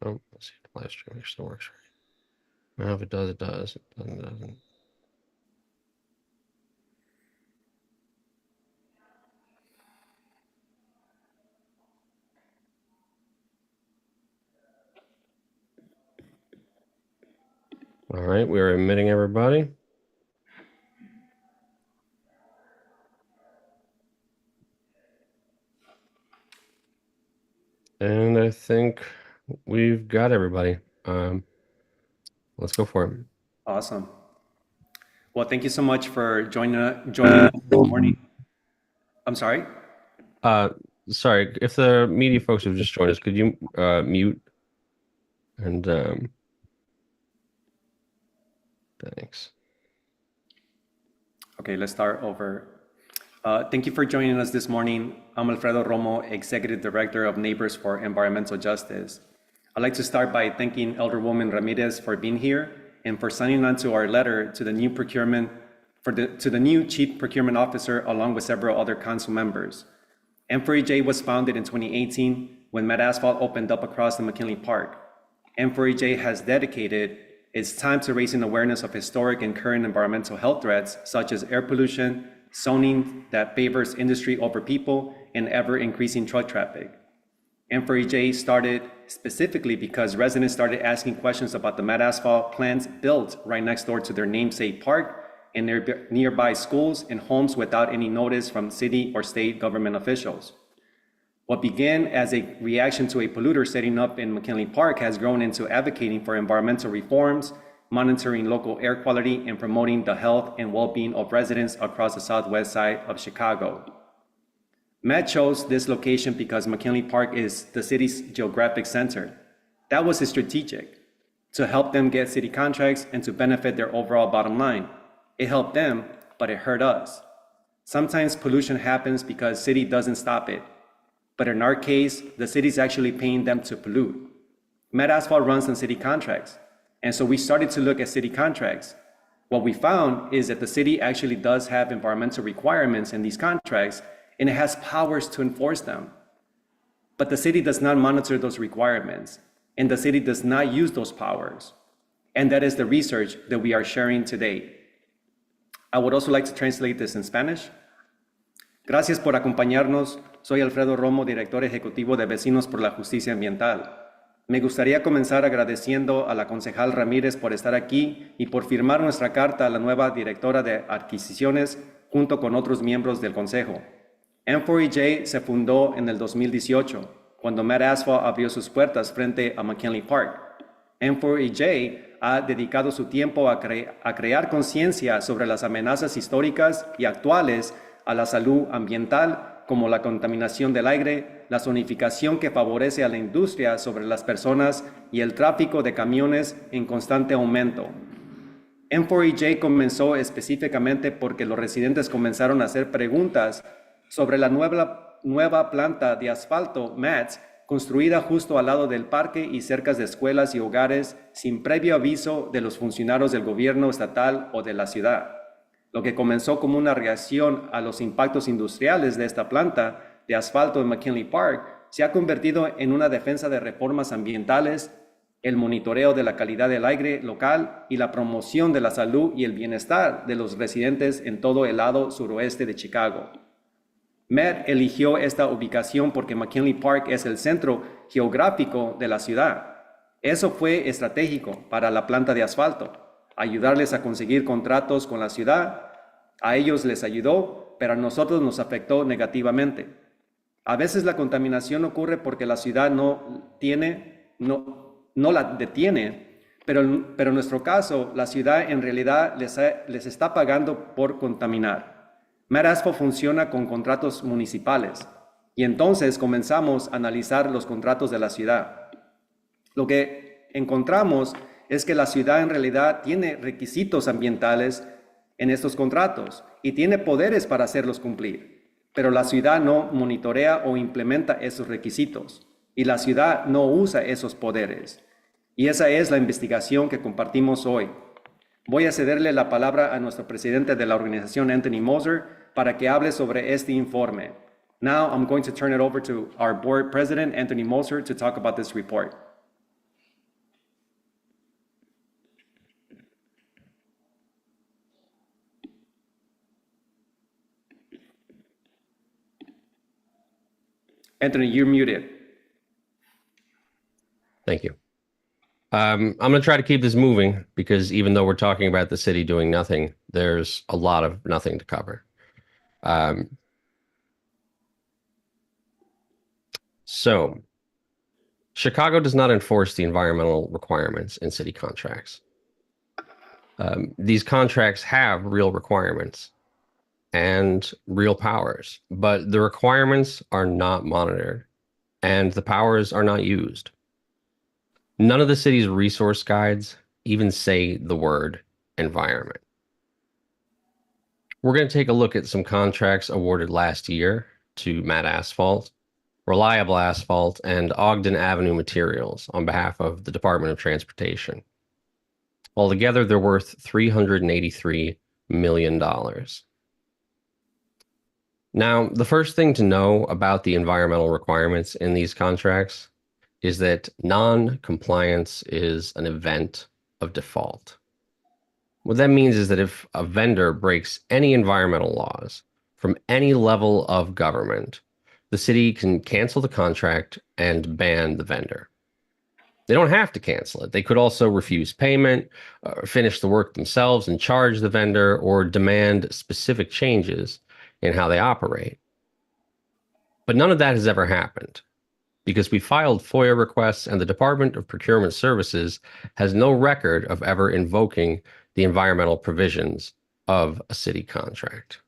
Oh, let's see. The live stream still works right. Now, if it does, it does. It doesn't, it doesn't. All right, we are admitting everybody. And I think we've got everybody. Let's go for it. Awesome. Well, thank you so much for joining us this morning. I'm sorry? Sorry, if the media folks have just joined us, could you mute? And thanks. Okay, let's start over. Thank you for joining us this morning. I'm Alfredo Romo, Executive Director of Neighbors for Environmental Justice. I'd like to start by thanking Elderwoman Ramirez for being here and for signing on to our letter to the new Chief Procurement Officer, along with several other council members. M4EJ was founded in 2018 when Met Asphalt opened up across the McKinley Park. M4EJ has dedicated its time to raising awareness of historic and current environmental health threats, such as air pollution, zoning that favors industry over people, and ever-increasing truck traffic. M4EJ started specifically because residents started asking questions about the Met Asphalt plants built right next door to their namesake park and their nearby schools and homes without any notice from city or state government officials. What began as a reaction to a polluter setting up in McKinley Park has grown into advocating for environmental reforms, monitoring local air quality, and promoting the health and well-being of residents across the southwest side of Chicago. Met chose this location because McKinley Park is the city's geographic center. That was strategic, to help them get city contracts and to benefit their overall bottom line. It helped them, but it hurt us. Sometimes pollution happens because city doesn't stop it. But in our case, the city's actually paying them to pollute. Met Asphalt runs on city contracts. And so we started to look at city contracts. What we found is that the city actually does have environmental requirements in these contracts, and it has powers to enforce them. But the city does not monitor those requirements, and the city does not use those powers. And that is the research that we are sharing today. I would also like to translate this in Spanish. Gracias por acompañarnos. Soy Alfredo Romo, Director Ejecutivo de Vecinos por la Justicia Ambiental. Me gustaría comenzar agradeciendo a la concejal Ramírez por estar aquí y por firmar nuestra carta a la nueva directora de adquisiciones junto con otros miembros del consejo. M4EJ se fundó en el 2018, cuando Met Asphalt abrió sus puertas frente a McKinley Park. M4EJ ha dedicado su tiempo a crear conciencia sobre las amenazas históricas y actuales a la salud ambiental, como la contaminación del aire, la zonificación que favorece a la industria sobre las personas y el tráfico de camiones en constante aumento. M4EJ comenzó específicamente porque los residentes comenzaron a hacer preguntas sobre la nueva planta de asfalto, MATS, construida justo al lado del parque y cerca de escuelas y hogares sin previo aviso de los funcionarios del gobierno estatal o de la ciudad. Lo que comenzó como una reacción a los impactos industriales de esta planta de asfalto en McKinley Park se ha convertido en una defensa de reformas ambientales, el monitoreo de la calidad del aire local y la promoción de la salud y el bienestar de los residentes en todo el lado suroeste de Chicago. Met eligió esta ubicación porque McKinley Park es el centro geográfico de la ciudad. Eso fue estratégico para la planta de asfalto, ayudarles a conseguir contratos con la ciudad. A ellos les ayudó, pero a nosotros nos afectó negativamente. A veces la contaminación ocurre porque la ciudad no la detiene, pero en nuestro caso, la ciudad en realidad les está pagando por contaminar. Met Asphalt funciona con contratos municipales y entonces comenzamos a analizar los contratos de la ciudad. Lo que encontramos es que la ciudad en realidad tiene requisitos ambientales en estos contratos y tiene poderes para hacerlos cumplir, pero la ciudad no monitorea o implementa esos requisitos y la ciudad no usa esos poderes. Y esa es la investigación que compartimos hoy. Voy a cederle la palabra a nuestro presidente de la organización, Anthony Moser, para que hable sobre este informe. Now I'm going to turn it over to our board president, Anthony Moser, to talk about this report. Anthony, you're muted. Thank you. I'm going to try to keep this moving because even though we're talking about the city doing nothing, there's a lot of nothing to cover. Um, so, Chicago does not enforce the environmental requirements in city contracts. These contracts have real requirements and real powers, but the requirements are not monitored and the powers are not used. None of the city's resource guides even say the word environment. We're going to take a look at some contracts awarded last year to Matt Asphalt, Reliable Asphalt, and Ogden Avenue Materials on behalf of the Department of Transportation. Altogether, they're worth $383 million. Now, the first thing to know about the environmental requirements in these contracts is that non-compliance is an event of default. What that means is that if a vendor breaks any environmental laws from any level of government, the city can cancel the contract and ban the vendor. They don't have to cancel it. They could also refuse payment, finish the work themselves and charge the vendor, or demand specific changes in how they operate. But none of that has ever happened because we filed FOIA requests and the Department of Procurement Services has no record of ever invoking the environmental provisions of a city contract.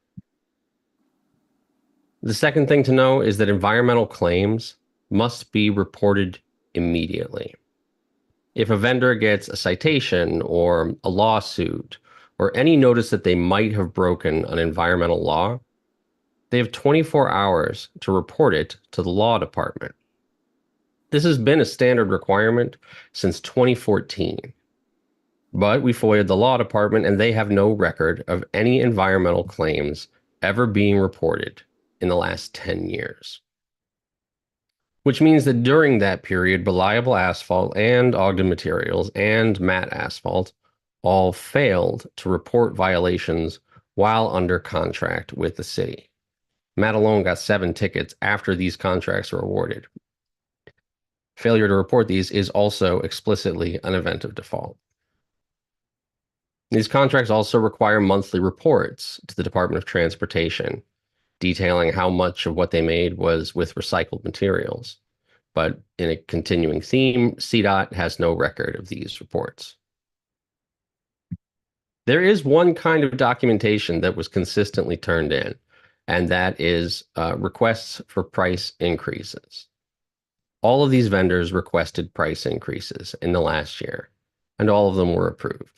The second thing to know is that environmental claims must be reported immediately. If a vendor gets a citation or a lawsuit or any notice that they might have broken an environmental law, they have 24 hours to report it to the law department. This has been a standard requirement since 2014. But we FOIA'd the law department and they have no record of any environmental claims ever being reported in the last 10 years. Which means that during that period, Reliable Asphalt and Ogden Materials and Matt Asphalt all failed to report violations while under contract with the city. Matt alone got 7 tickets after these contracts were awarded. Failure to report these is also explicitly an event of default. These contracts also require monthly reports to the Department of Transportation, detailing how much of what they made was with recycled materials. But in a continuing theme, CDOT has no record of these reports. There is one kind of documentation that was consistently turned in, and that is requests for price increases. All of these vendors requested price increases in the last year, and all of them were approved.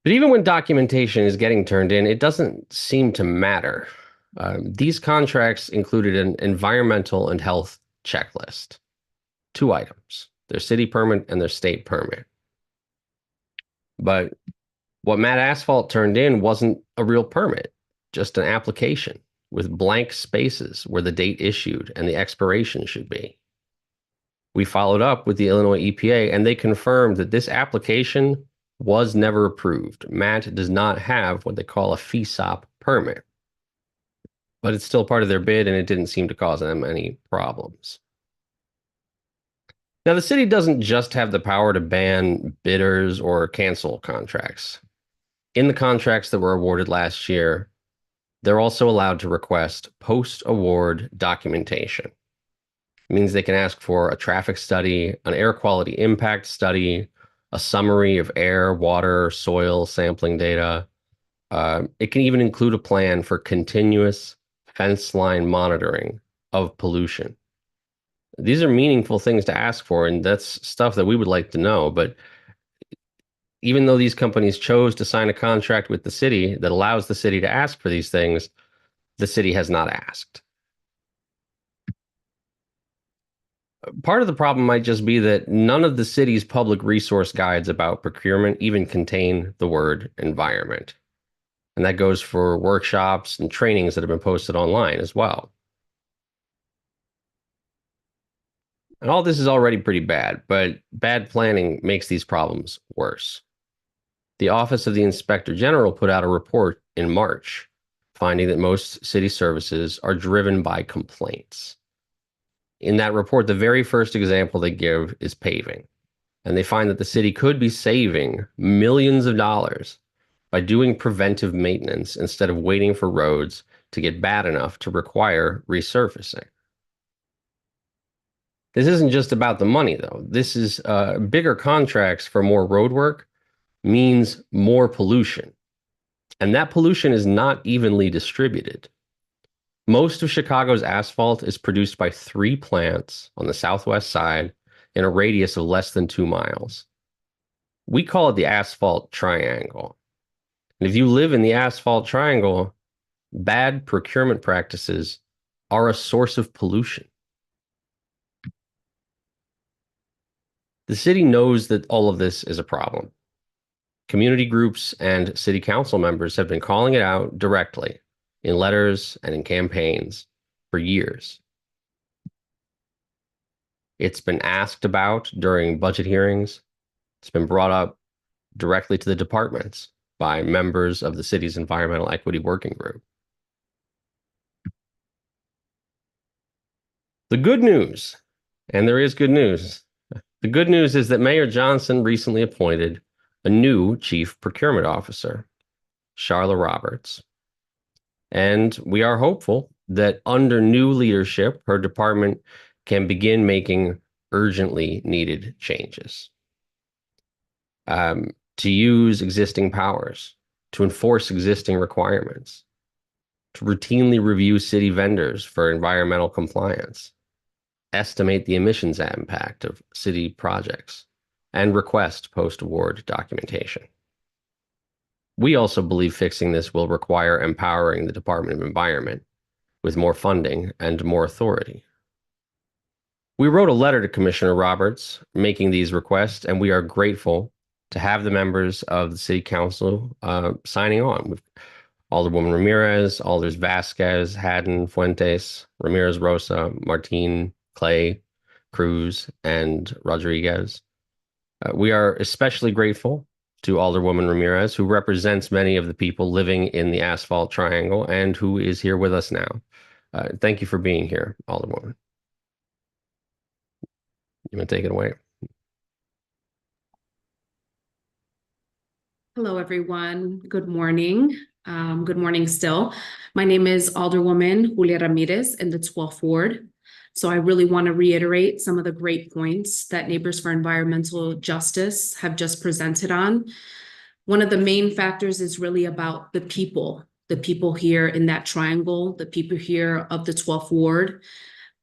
But even when documentation is getting turned in, it doesn't seem to matter. These contracts included an environmental and health checklist, 2 items, their city permit and their state permit. But what Matt Asphalt turned in wasn't a real permit, just an application with blank spaces where the date issued and the expiration should be. We followed up with the Illinois EPA and they confirmed that this application was never approved. Matt does not have what they call a FESOP permit, but it's still part of their bid and it didn't seem to cause them any problems. Now, the city doesn't just have the power to ban bidders or cancel contracts. In the contracts that were awarded last year, they're also allowed to request post-award documentation. It means they can ask for a traffic study, an air quality impact study, a summary of air, water, soil sampling data. It can even include a plan for continuous fence line monitoring of pollution. These are meaningful things to ask for, and that's stuff that we would like to know. But even though these companies chose to sign a contract with the city that allows the city to ask for these things, the city has not asked. Part of the problem might just be that none of the city's public resource guides about procurement even contain the word environment. And that goes for workshops and trainings that have been posted online as well. And all this is already pretty bad, but bad planning makes these problems worse. The Office of the Inspector General put out a report in March finding that most city services are driven by complaints. In that report, the very first example they give is paving, and they find that the city could be saving millions of dollars by doing preventive maintenance instead of waiting for roads to get bad enough to require resurfacing. This isn't just about the money, though. This is bigger contracts for more road work means more pollution. And that pollution is not evenly distributed. Most of Chicago's asphalt is produced by 3 plants on the southwest side in a radius of less than 2 miles. We call it the asphalt triangle. And if you live in the asphalt triangle, bad procurement practices are a source of pollution. The city knows that all of this is a problem. Community groups and city council members have been calling it out directly in letters and in campaigns for years. It's been asked about during budget hearings. It's been brought up directly to the departments by members of the city's Environmental Equity Working Group. The good news, and there is good news, the good news is that Mayor Johnson recently appointed a new chief procurement officer, Charla Roberts. And we are hopeful that under new leadership, her department can begin making urgently needed changes. To use existing powers, to enforce existing requirements, to routinely review city vendors for environmental compliance, estimate the emissions impact of city projects, and request post-award documentation. We also believe fixing this will require empowering the Department of Environment with more funding and more authority. We wrote a letter to Commissioner Roberts making these requests, and we are grateful to have the members of the City Council signing on. With Alderwoman Ramirez, Alders Vasquez, Haddon, Fuentes, Ramirez Rosa, Martin, Clay, Cruz, and Rodriguez. We are especially grateful to Alderwoman Ramirez, who represents many of the people living in the Asphalt Triangle and who is here with us now. Thank you for being here, Alderwoman. You want to take it away? Hello, everyone. Good morning. Good morning still. My name is Alderwoman Julia Ramirez in the 12th Ward. So I really want to reiterate some of the great points that Neighbors for Environmental Justice have just presented on. One of the main factors is really about the people here in that triangle, the people here of the 12th Ward.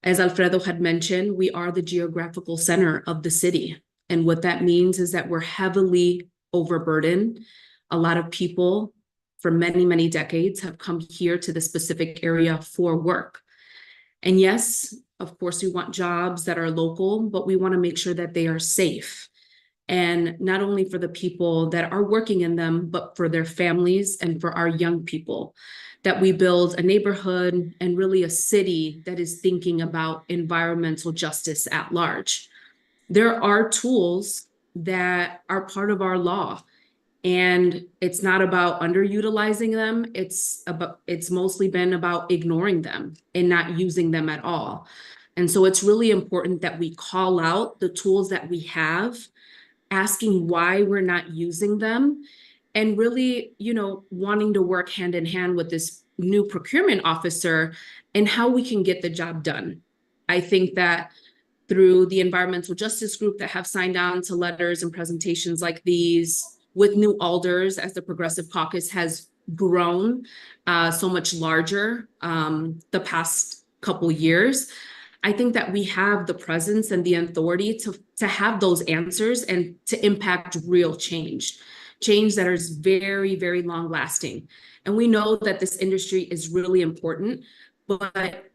As Alfredo had mentioned, we are the geographical center of the city. And what that means is that we're heavily overburdened. A lot of people for many, many decades have come here to the specific area for work. And yes, of course, we want jobs that are local, but we want to make sure that they are safe. And not only for the people that are working in them, but for their families and for our young people, that we build a neighborhood and really a city that is thinking about environmental justice at large. There are tools that are part of our law, and it's not about underutilizing them. It's mostly been about ignoring them and not using them at all. And so it's really important that we call out the tools that we have, asking why we're not using them, and really, wanting to work hand in hand with this new procurement officer and how we can get the job done. I think that through the environmental justice group that have signed on to letters and presentations like these, with new alders as the Progressive Caucus has grown so much larger the past couple years, I think that we have the presence and the authority to have those answers and to impact real change that is very, very long lasting. And we know that this industry is really important, but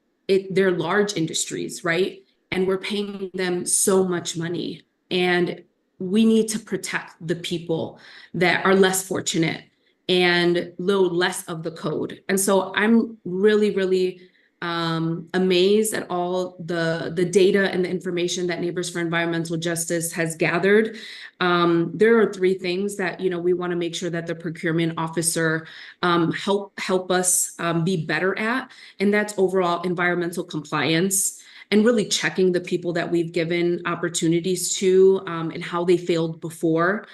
they're large industries, right? And we're paying them so much money. And we need to protect the people that are less fortunate and load less of the code. And so I'm really, really amazed at all the data and the information that Neighbors for Environmental Justice has gathered. There are three things that we want to make sure that the procurement officer help us be better at, and that's overall environmental compliance and really checking the people that we've given opportunities to and how they failed before.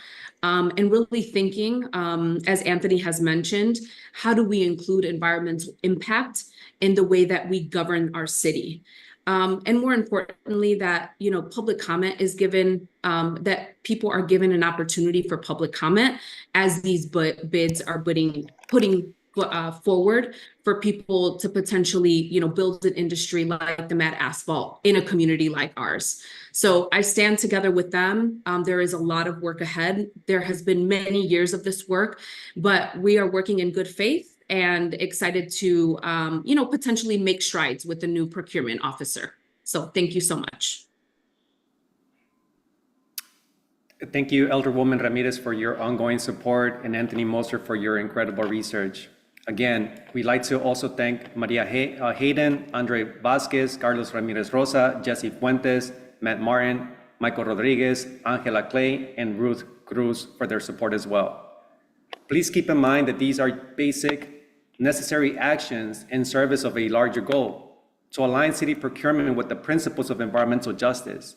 And really thinking, as Anthony has mentioned, how do we include environmental impact in the way that we govern our city? And more importantly, that public comment is given, that people are given an opportunity for public comment as these bids are putting forward for people to potentially build an industry like the Mad Asphalt in a community like ours. So I stand together with them. There is a lot of work ahead. There has been many years of this work, but we are working in good faith and excited to, potentially make strides with the new procurement officer. So thank you so much. Thank you, Elderwoman Ramirez, for your ongoing support, and Anthony Moser for your incredible research. Again, we'd like to also thank Maria Hayden, Andre Vasquez, Carlos Ramirez Rosa, Jesse Fuentes, Matt Martin, Michael Rodriguez, Angela Clay, and Ruth Cruz for their support as well. Please keep in mind that these are basic, necessary actions in service of a larger goal to align city procurement with the principles of environmental justice.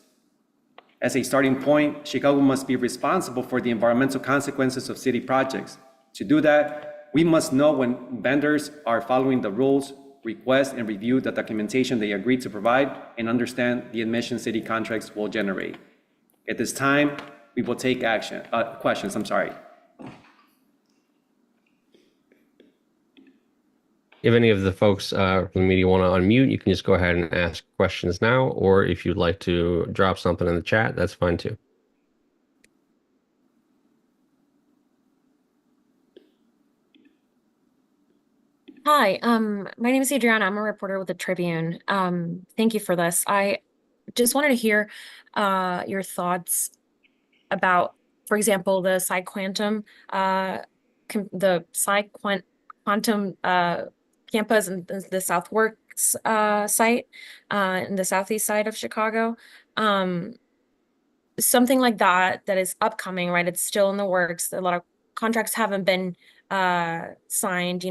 As a starting point, Chicago must be responsible for the environmental consequences of city projects. To do that, we must know when vendors are following the rules, request and review the documentation they agreed to provide, and understand the emissions city contracts will generate. At this time, we will take questions. If any of the folks from the media want to unmute, you can just go ahead and ask questions now, or if you'd like to drop something in the chat, that's fine too. Hi, my name is Adriana. I'm a reporter with the Tribune. Thank you for this. I just wanted to hear your thoughts about, for example, the Psi Quantum, Quantum campus and the Southworks site in the southeast side of Chicago. Something like that is upcoming, right? It's still in the works. A lot of contracts haven't been signed,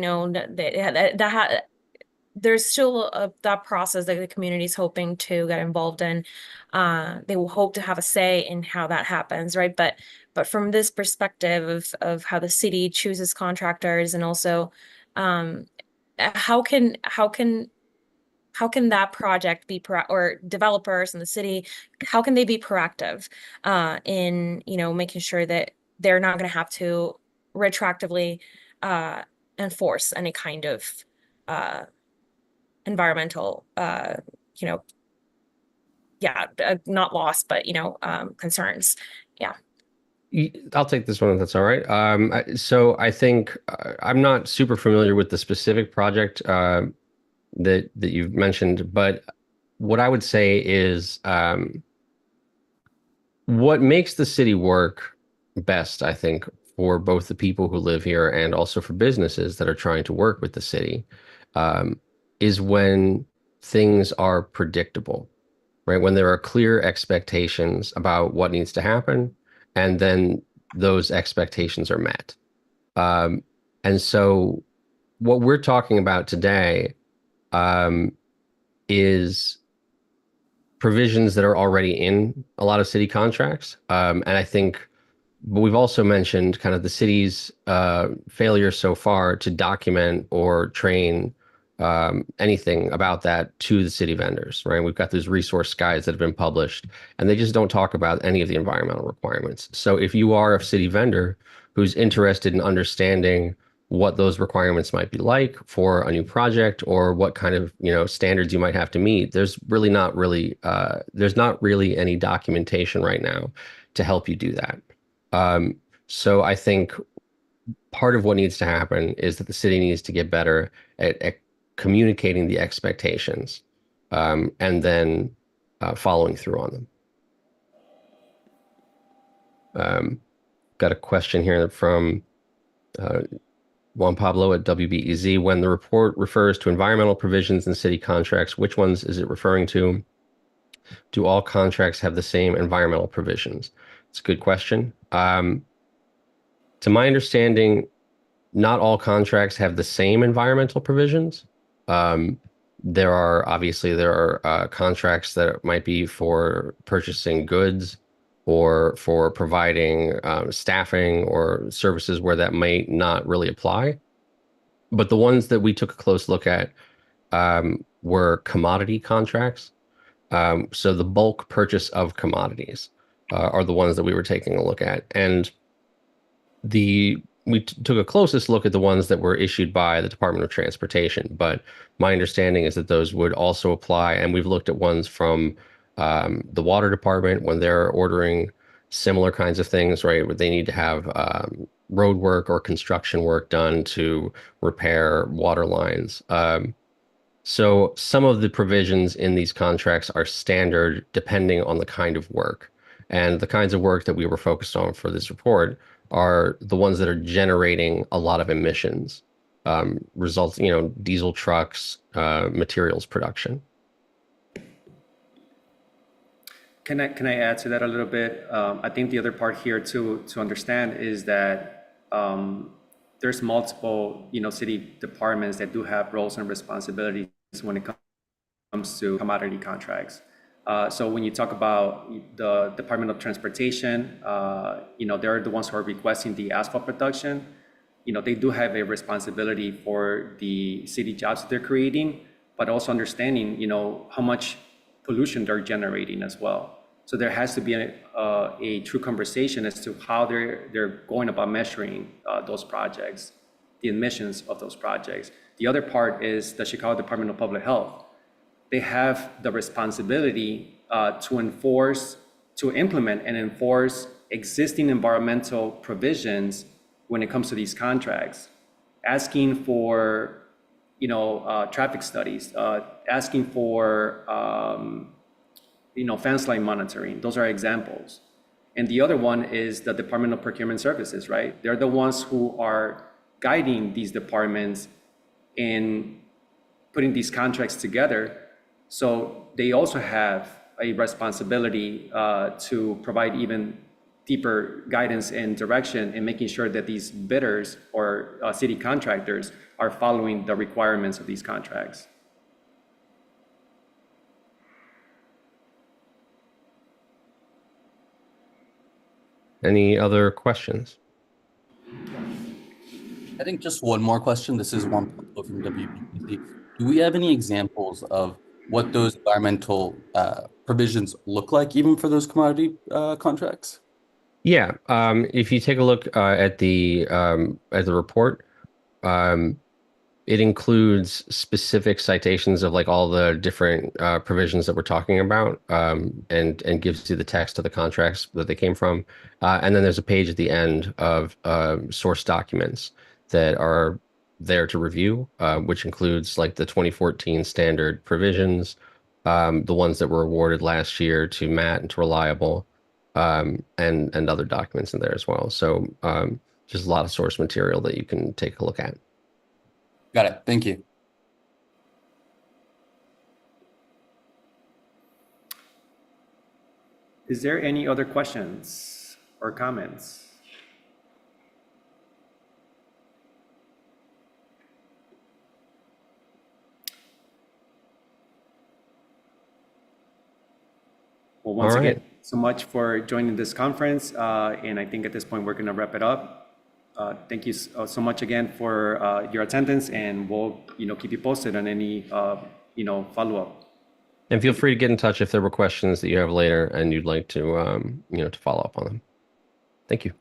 there's still that process that the community is hoping to get involved in. They will hope to have a say in how that happens, right? But from this perspective of how the city chooses contractors, and also how can that project be or developers in the city, how can they be proactive in making sure that they're not going to have to retroactively enforce any kind of environmental not loss, but concerns. I'll take this one if that's all right. So I think I'm not super familiar with the specific project that you've mentioned, but what I would say is what makes the city work best, I think, for both the people who live here and also for businesses that are trying to work with the city, is when things are predictable, right? When there are clear expectations about what needs to happen, and then those expectations are met. And so what we're talking about today is provisions that are already in a lot of city contracts. And I think, but we've also mentioned kind of the city's failure so far to document or train anything about that to the city vendors, right? We've got those resource guides that have been published, and they just don't talk about any of the environmental requirements. So if you are a city vendor who's interested in understanding what those requirements might be like for a new project, or what kind of standards you might have to meet, there's not really any documentation right now to help you do that. So I think part of what needs to happen is that the city needs to get better at communicating the expectations, and then following through on them. Got a question here from Juan Pablo at WBEZ. When the report refers to environmental provisions in city contracts, which ones is it referring to? Do all contracts have the same environmental provisions? It's a good question. To my understanding, not all contracts have the same environmental provisions. There are contracts that might be for purchasing goods or for providing staffing or services where that might not really apply. But the ones that we took a close look at were commodity contracts. So the bulk purchase of commodities are the ones that we were taking a look at. And we took a closest look at the ones that were issued by the Department of Transportation, but my understanding is that those would also apply. And we've looked at ones from the water department when they're ordering similar kinds of things, right? Where they need to have road work or construction work done to repair water lines. So some of the provisions in these contracts are standard depending on the kind of work. And the kinds of work that we were focused on for this report are the ones that are generating a lot of emissions, results, diesel trucks, materials production. Can I add to that a little bit? I think the other part here to understand is that there's multiple, city departments that do have roles and responsibilities when it comes to commodity contracts. So when you talk about the Department of Transportation, they're the ones who are requesting the asphalt production. They do have a responsibility for the city jobs that they're creating, but also understanding, how much pollution they're generating as well. So there has to be a true conversation as to how they're going about measuring those projects, the emissions of those projects. The other part is the Chicago Department of Public Health. They have the responsibility to implement and enforce existing environmental provisions when it comes to these contracts, asking for, traffic studies, asking for, fence line monitoring. Those are examples. And the other one is the Department of Procurement Services, right? They're the ones who are guiding these departments in putting these contracts together. So they also have a responsibility to provide even deeper guidance and direction in making sure that these bidders or city contractors are following the requirements of these contracts. Any other questions? I think just one more question. This is one from WBC. Do we have any examples of what those environmental provisions look like, even for those commodity contracts? Yeah. If you take a look at the report, it includes specific citations of like all the different provisions that we're talking about, and gives you the text of the contracts that they came from. And then there's a page at the end of source documents that are there to review, which includes like the 2014 standard provisions, the ones that were awarded last year to Matt and to Reliable, and other documents in there as well. So just a lot of source material that you can take a look at. Got it. Thank you. Is there any other questions or comments? Well, once again, so much for joining this conference. And I think at this point, we're going to wrap it up. Thank you so much again for your attendance, and we'll keep you posted on any follow-up. And feel free to get in touch if there were questions that you have later and you'd like to to follow up on them. Thank you.